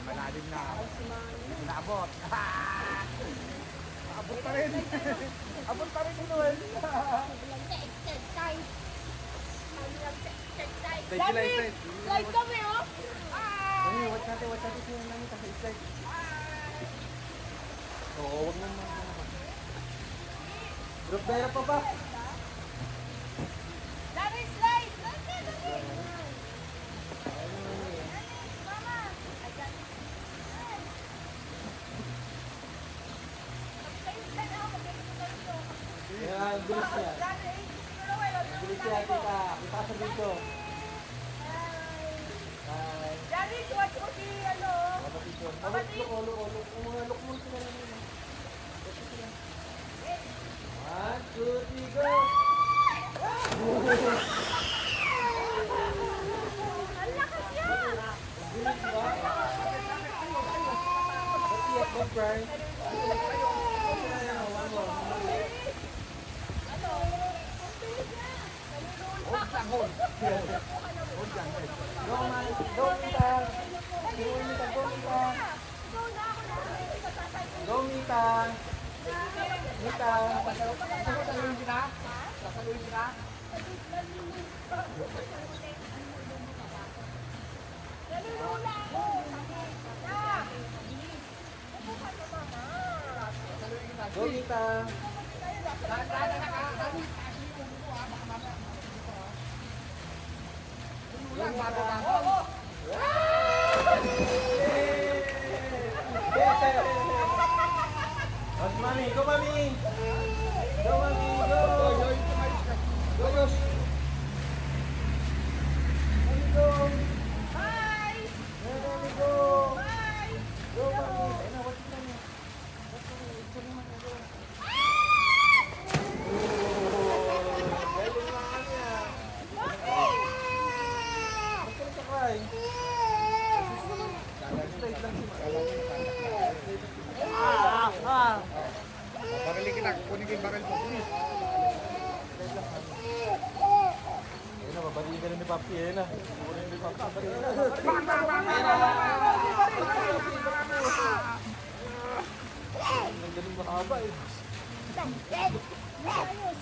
Malalim na. Inaabot. Abot pa rin. Abot pa rin si Noel. Slide kami, oh. Watch natin siya namin kasi slide. Oo, wag mo Drop dahil pa ba? Dari slide. Yan, bilis niya. Bilis niya, kita. Kita sa dito. Hi. Janice, watch mo si ano. Kapatid ko. Look mo sila namin. 1, 2, 3, go! Ang lakas niya. Bilis ba? Don't cry. Go, Mita. Sasaluhin kita? Sasaluhin kita? Nalulula ako. Go, Mita. Mami, go, Mami. Go, Mami, go. Go, Josh. Mami, go. Bye. Mami, go. Bye. Go, Mami. Ayun na, watch mo na. Galing naman niya. Ba't ka nagkakay? Straight lang si Barili kita, kunin ko yung baril ko. Ayun na, babarihin ka na ni Papi. Ayun na. Kunin ni Papi. Ang galing mahaba eh. Ayos.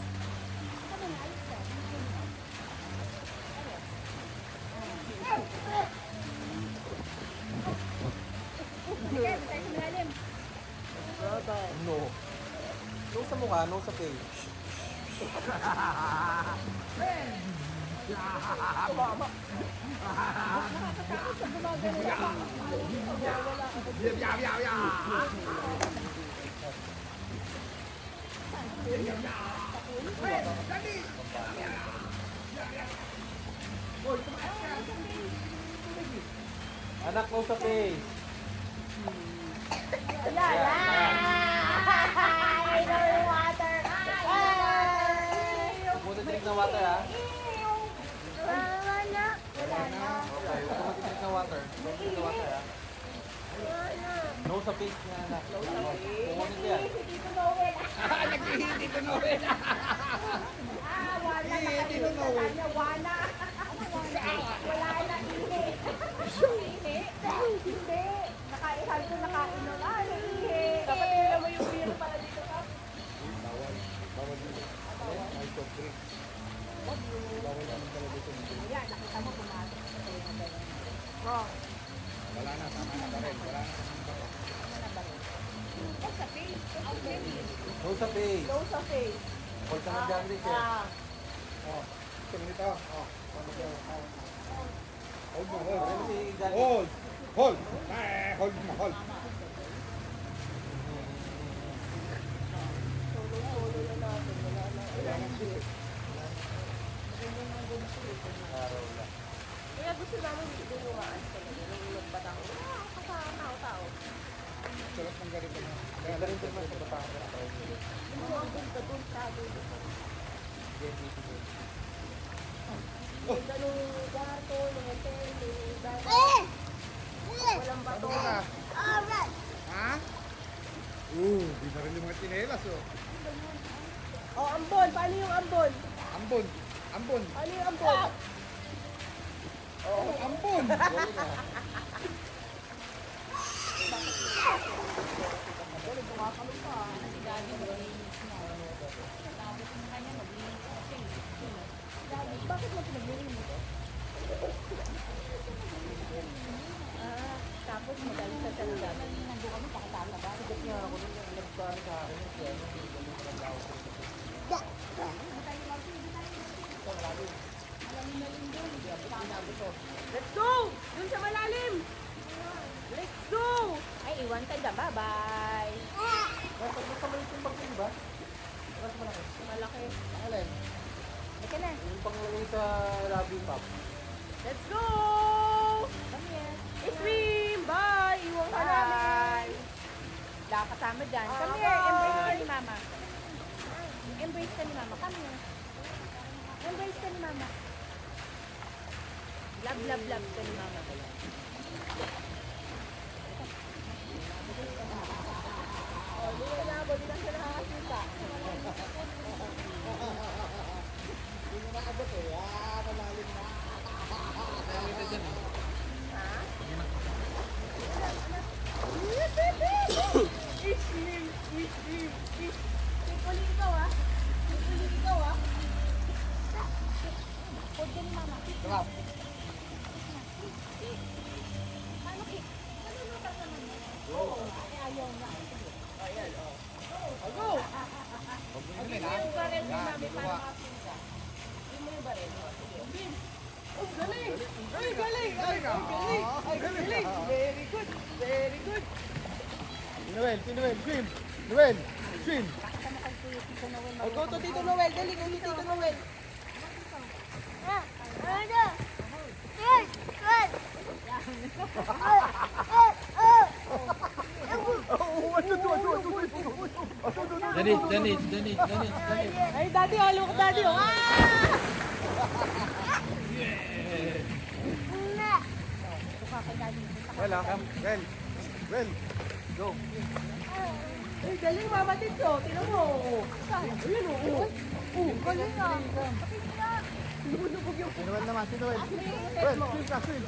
No. No sa mukha, no sa face. Anak, no sa face. Water. Pumunta drink ng water ha. Wala na. Okay, pumunta drink ng water. Pumunta ng water ha. No sa face niya anak. Pumunta yan. Dito Noel. Dito Noel. Wala na kayo. Wala. Wala na. Ihi. Hindi. Nakaihan ko nakainom. Ihi. Dapat nila mo yung beer pala dito ka. Bawal dito. May soft drink. Bawal naman pala dito. Ayan, nakita mo pumasok sa tayo na gano'n. Wala na, tama na baril. Wala na. Oh, sa face. No sa face. Go sa face. Hold ka ng jam drink eh. Oh, ito nito. Oh, ano ko? Hold mo, Pero hold. si Daddy. Hold! Hold! Hold mo, hold. Solo na natin. Wala na. Araw lang. Kaya gusto namin dito yung talaga. Yung nagbatang. Tao-tao. Sarap ng ganito na. Kaya rin din man sa Batangas. Yung mga ganda doon sa atin. Ganda nung kwarto, nung hotel, nung dagat. Walang bato. Ano ka? Ha? Di na rin yung mga tinelas, oh. Oh, ambon. Paano yung ambon? Ambon! Ambon! Paano yung ambon? Oh, ambon! Bakit mo pinaglinis? Tapos magaling sa talaga. Nandun kami, pakatala ba? Sigat nga ako nung nagsabi sa akin yung kaya nung ganun ka ng tao. Let's go! Dun sa malalim! Let's go! Ay, iwan ka dyan. Bye-bye! Nasa maliit yung bag ba? Nasa malaki. Malaki. Alin? Ika na. Yung panglagay sa lobby pop. Let's go! Come here. Swim! Bye! Iwan ka namin! Wala ka kasama dyan. Come here. Embrace ka ni mama. Embrace ka ni mama. Come here. Embrace ka ni mama. Love, love, love ka ni mama. Oh, di na lang. Di na siya nakakasita. Hindi mo nakabot, eh. Malalim na. Kaya kita dyan eh. Sarap. Very good. Very good. Noel, si Noel, swim! Noel, swim! Oh, go to Tito Noel. Dali, go to Tito Noel. Dani. Ay, daddy, oh. Look, daddy, oh. Well, well, well. Go. Ay, galing, Mama Tito. Tingnan mo. Ayun, oh. Galing, ah. Lumulubog yung Si Noel naman, si Noel. Well, swim ka, swim.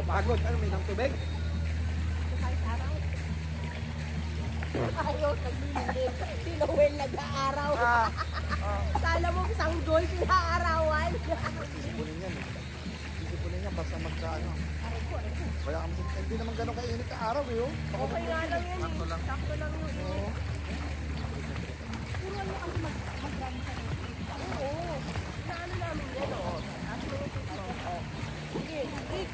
Kapagod, ano, may nang tubig? Ayaw, naglilin. Si Noel nag-aaraw. Kala mo sanggol pinaarawan. Isipunin yan, eh. Isipunin yan, basta magkaano. Kaya hindi naman gano'ng kainit ka araw, eh, oh. Okay nga lang yan, eh. Sakto lang yun. Oo. Puro ano kasi mag-run sa Oo. Inaano namin yan, oh. As minutes mo. Oh. Sige, ik.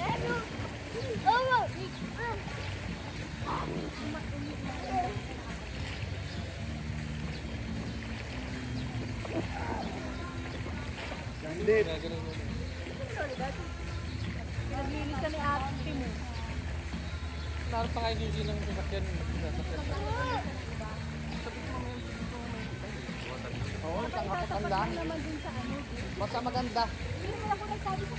Ano? Oo. Ik. Hindi. Naglinis ka ni ate mo. Naroon pa kayo din ng sasakyan. Oo, isang kapatanda. Naman din sa ano. Basta maganda. Hindi naman ako nagsabi sa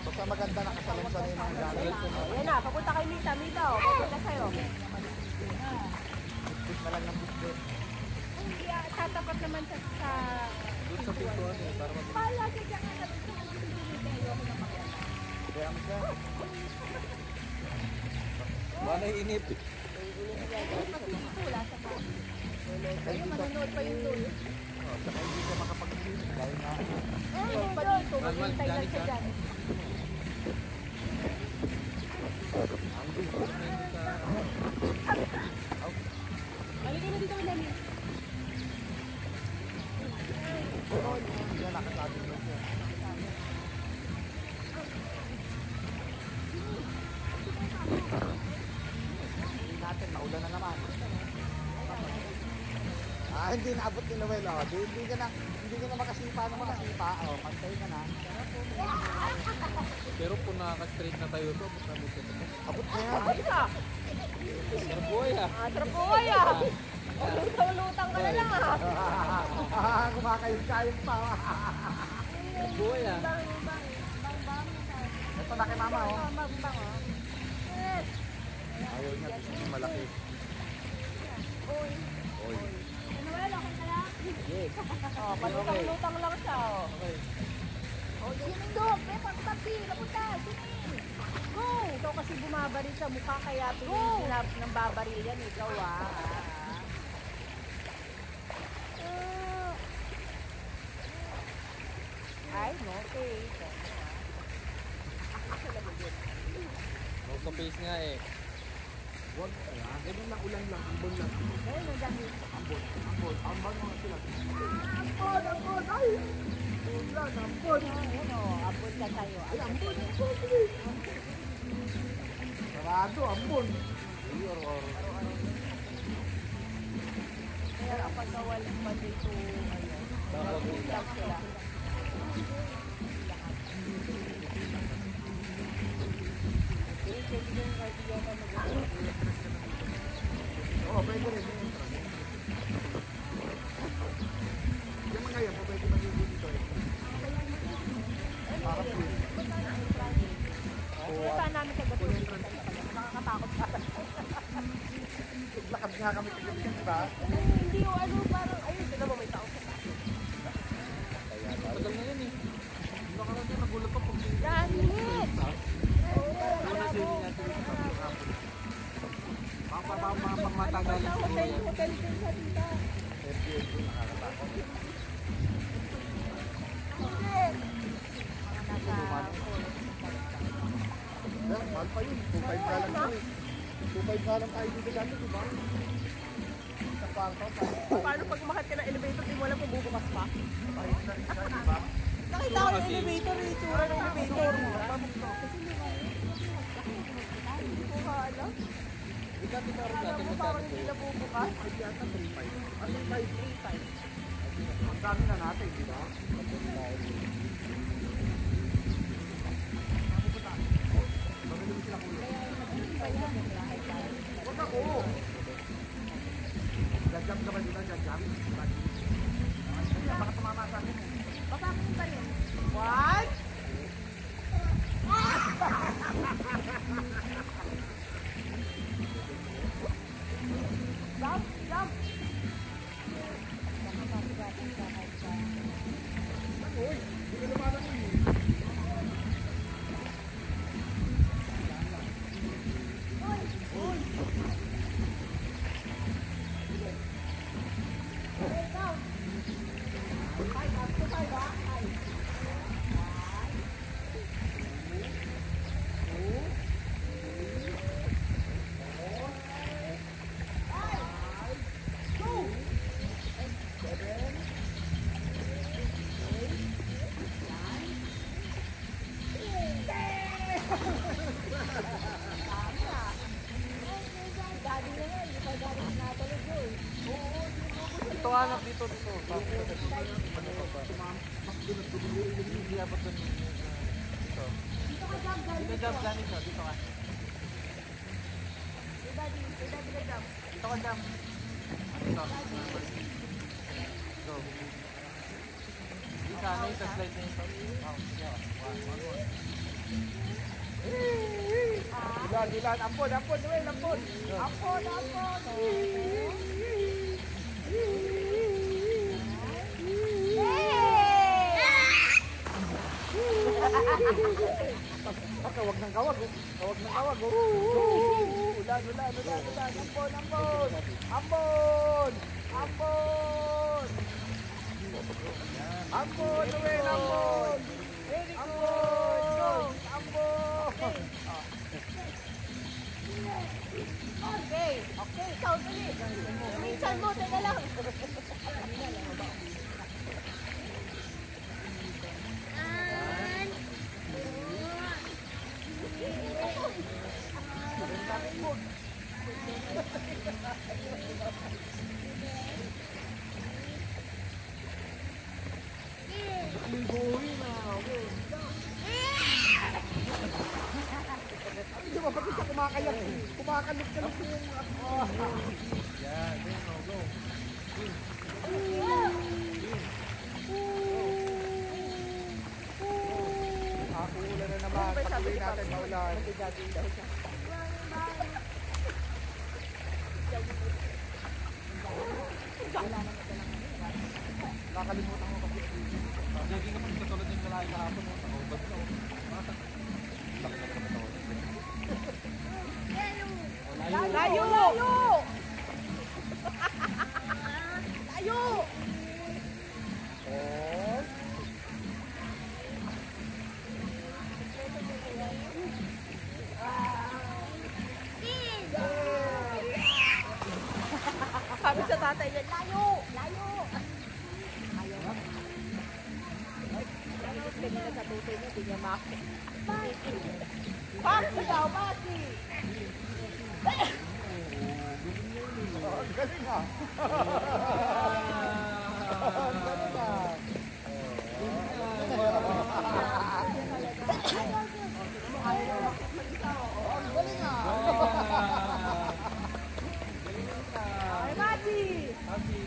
Basta maganda nakasalansan yung mga gamit. Yan na, papunta kay Mita. Mita, oh. Papunta sa'yo. Biscuit na lang ng biscuit. Tatapat naman sa Doon sa pintuan eh. Para mag- Palagi ka nga sabi ko, ayoko na mag Kaya mo siya. Wala inip. Pati dito, wala sa pa. Ayun, manonood pa yung doon. Oh, saka hindi siya makapag-inis. Dahil nga. Pa dito, maghintay lang siya dyan. Halika na dito, Dani. Hindi na nakasabi mo siya. Hindi natin, naulan na naman. Hindi naabot ni Noel. Oh. Hindi ka na makasipa na makasipa. Oh, pantay ka na. Pero kung nakaka-straight na tayo to, abot na mo siya. Abot na yan. Ay, ka! Sarap buhay ah. Sarap buhay ah! Lutang-lutang ka na lang ah! Kumakayos-kayos pa. Sarap buhay ah. Ito na kay mama. Oh. Bang oh. Ayaw niya. Gusto niya malaki. Oy. Oy. Manuel, okay ka lang? Yes. Oh, palutang-lutang lang siya oh. Okay. Oh, sining do, pagtabi, lapunta, sining. Go! Ikaw kasi bumabaril sa mukha kaya pinilap ng babaril yan, ikaw ah. Ay, no, okay. No sa face nga eh. Huwag kaya. Ganun lang ulan lang. Ambon lang. Ayun, ang dami. Ambon. Ambon. Ambon mga sila. Ambon. Ambon. Ay! Ulan. Ambon. Ayun o, abot ka tayo. Ay, ambon. Sarado. Ambon. Ay, or. Kaya kapag nawalan pa dito, ayun, nag-vlog sila. Oo, pwede rin. Yung mga yan, pwede maligo dito eh. Para po. Punta namin sa gabi. Nakakatakot pa. Lakad nga kami kagabi, di ba? Hindi yung ano, parang, ayun, sila ba may tao sa taas? Tagal na yan eh. Nakarating nagulat pa pag Dahil! Matagal na siguro yan. Hotel din sa tita. Airbnb, nakakatakot. Well, mahal pa yun. 2.5 ka lang tayo. 2.5 ka lang tayo dito dati, di ba? Isang kwarto, Paano pag umakit ka ng elevator, di mo alam kung bubukas pa? kahit na rin siya, di ba? Nakita ko yung elevator, yung itsura ng elevator. Hindi ko ka alam. Hindi natin naroon Alam natin mo parang hindi na bubukas. Ay, yata 3.5. Ano 5? Ang dami na natin, di ba? Mamili mo sila kulo. Huwag ako! Jajam ka ba dito? Jajam? Baka tumama sa akin eh. Baka mo ba yun? What? Jump! Jump! Uy! Hindi ka lumalang eh. Ito hanap dito. Hindi abot doon. Dito. Dito jump, Janice. Dito ka. Dito ka jump. Dito. Go. Dito ka. Ano yung slide na ito? Oh, yeah. One more. Ilan, ampon, Noel, ampon. Ampon. Yay! Baka wag ng kawag. Kawag ng kawag. Ulan. Ambon. Ambon, Noel, ambon. Very good. Ambon. Okay, ikaw dali. Minsan mo, teka lang. Hindi ba pati sa kumakayak? Kumakalok-kalok yung... Yan, go. Ulan na naman. Patuloy natin maulan. Nakalimutan ko kasi. Lagi ka pag katulad yung lalaki kahapon, nakahubad na. Laki na naman ako. Layo! Layo! Sabi sa tatay niya, layo! Kanina sa tutoy niya, hindi niya maki. Baki daw, baki! Galing ah. Galing ah. Galing ah. Ay, baki!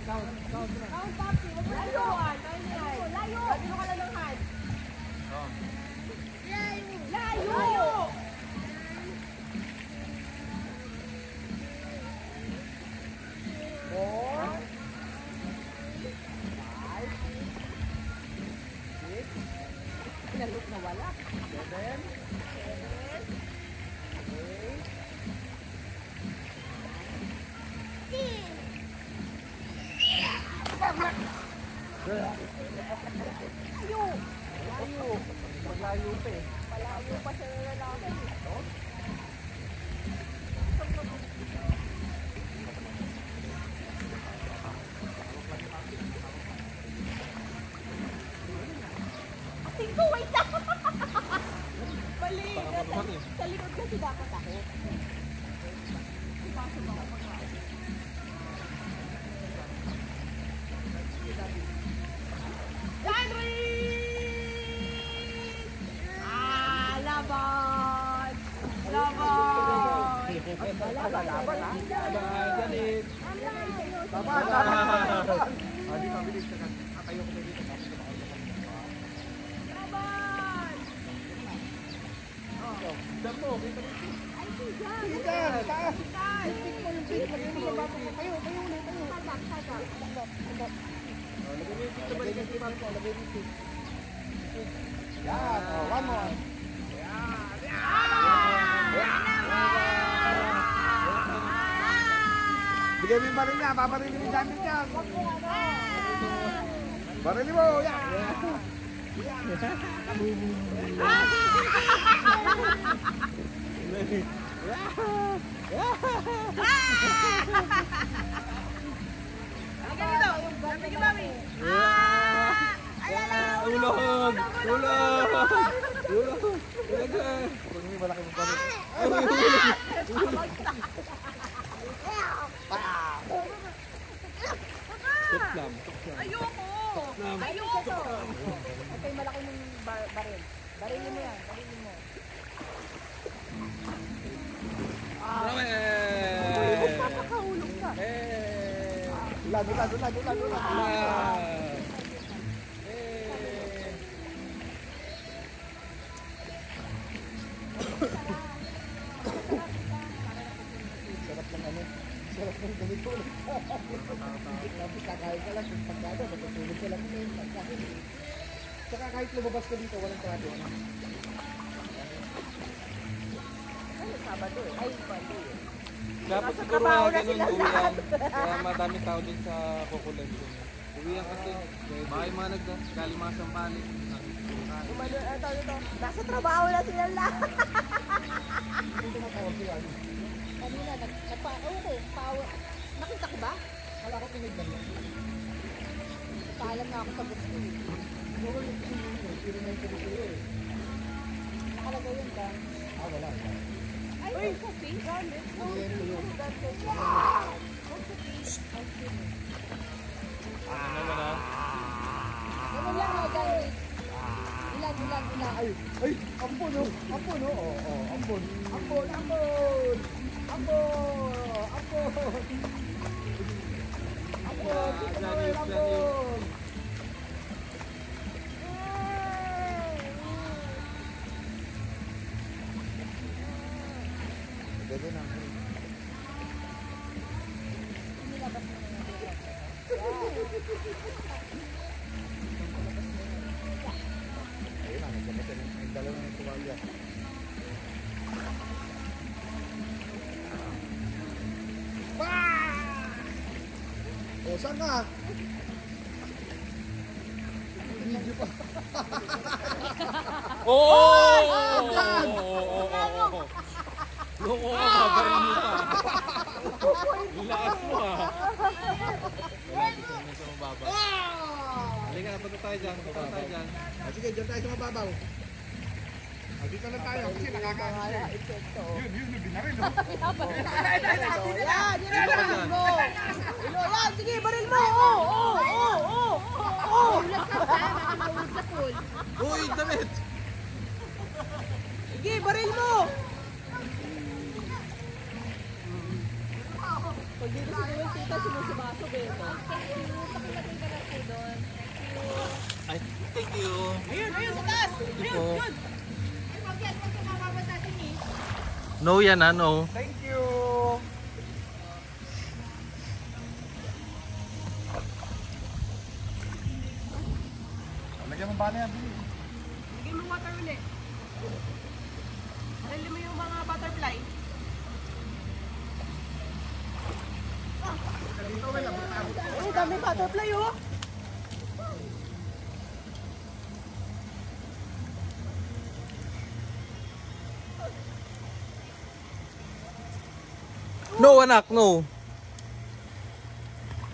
Count na. Count, baki! Layo! Layo! Sabi ka lang ng hand. Layo! Pinalok na wala. 7. Layo! Maglayo pa eh. Malayo pa sa lalaki. Tingko, wait lang! Bali! Sa likod kasi dapat ako. Ipasok ako pag-aas. Henry! Laban! Laban ah. Galit. Laban. Di mabilis ka. Tayo ko dito. Laban! Dam mo, kita mo. Ikan, taas. Stick mo yung stick. Lagyan mo sa bato mo. Tayo na. Sada. Lagyan mo yung pizza balik kasi Marco. Lagyan mo yung pizza. Yan. One more. Bigay mo yung baril niya. Paparilin mo yung gamit niya. Barilin mo. Yan. Ulog! Kung may malaki mong baril. Tuklam. Ayoko! Okay, malaki ng baril. Barilin mo yan. Barilin mo. Nakakahulog ka. Ulan. Sarap ng ano. Sarap ng ganito. Tapos kakain ka lang. Pagkado, matutulog ka lang. Saka kahit lumabas ka dito, walang trado. Sabado eh. Ay, Monday eh. Dapat Nasa siguro trabaho na na ganun sila uwian. Kaya madami tao din sa kukulensin. Uwian kasi. Baka yung mga galing mga sampalin. Umano, ito. Nasa trabaho na sila lahat. Hindi na tawag siya. Kanina, power. Nakita ko ba? Wala ko tinignan yan. Paalam na ako sa bus ko. Siguro yung sino na yung pinipili eh. Nakalagay yun ba? Ah, wala. Ay, Sophie? Garnet? No. Hindi yan yun. Ano naman ah? Ano lang, Garnet? Ilan. Ay, ampon oh. Ampon oh. Oo, ampon. Ampon. Ganda na. Ayun na, nagkakasya ng dalawa ng tuwalya. O, saan ka? Video pa. Oo! Loko ka, babarin mo pa. Lakas mo ah. Wala sa mababa. Halika na, punta tayo dyan. Ah, sige, dyan tayo sa mababaw. Ah, dito na tayo kasi nakakaano siya. Yun, binaril oh. Yan, Dito ka dyan. yan, sige, baril mo. Uy, damit! Sige, baril mo. Pag dito si Kuya Tita, sumusubasok eh. Ay, thank you. Ayun, sa taas. Ito. No yan ah, no. Thank you. Lagyan mo ba na yan, Billy? Lagyan mo water ulit. Dali mo yung mga butterfly. Dito, wala. Ay, dami butterfly oh. No anak, no.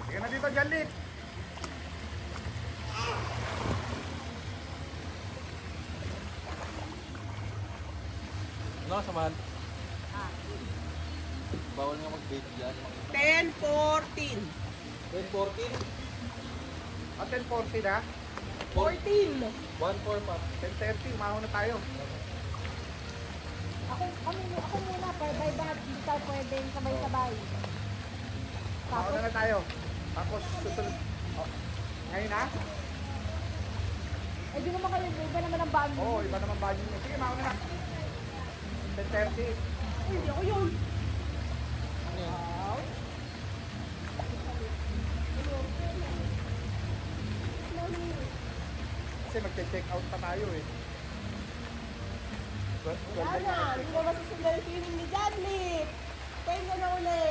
Sige na dito, Janlit. Ano, samahan? Bawal nga mag-bait dyan. 10-14. 10-14? At 10:40 na. 14. 1-4 pa. 10:30, umahon na tayo. Ako muna, by bad, hindi tayo pwedeng sabay-sabay. Umahon na tayo. Tapos susunod. Oh. Ngayon na? Eh, di naman kayo, iba naman ang bag. Oo, iba naman budget niya. Sige, umahon na. 10:30. Uy, hindi ako yun. Ano yun? Kasi magche-check out pa tayo eh. Wala na, hindi na masusundan yung feeling ni Janlit. Kaya na uli.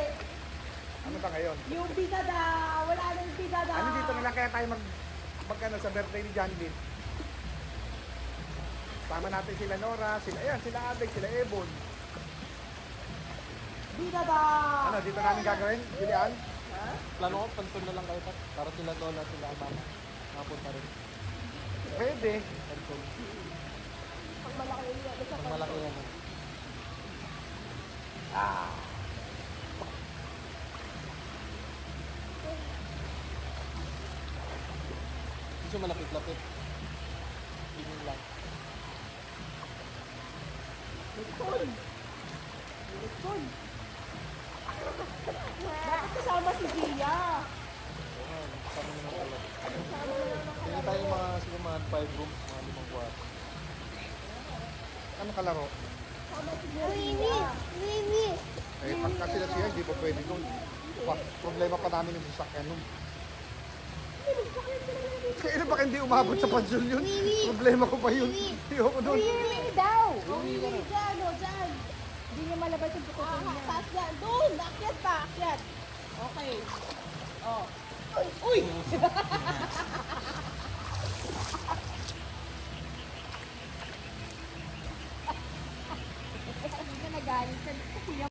Ano ba ngayon? Yung bigada, wala na yung bigada. Ano dito na lang kaya tayo magkano sa birthday ni John Beat? Sama natin sila Nora, sila Abeg, sila Ebon. Bigada. Ano, dito namin gagawin? Julian? Plano ko, pansun na lang kayo pa. Para sila Lola, sila ang mama. Nakapunta rin. Pwede. Pansun. Pag malaki yun, Pag malaki yan. Gusto malapit-lapit. Tingin lang. Lipon. Lipon. Bakit kasama si Gia? Ayan, kasama nyo ng kalat. Tingin tayo siguro mga 5 rooms, mga 5 kwarto. Ano kalaro? Kasama si Gia. Eh, pagka sila siya, hindi pa pwede doon. Problema pa namin yung sasakyan nun. Kailan ba hindi umabot sa pansyon yun? Problema ko pa yun. Hindi ako doon. Uwi daw. Uwi dyan, o dyan. Hindi niya lalabas yung pututuin niya. Taas yan. Doon! Akyat pa! Akyat! Okay. Oh. Uy!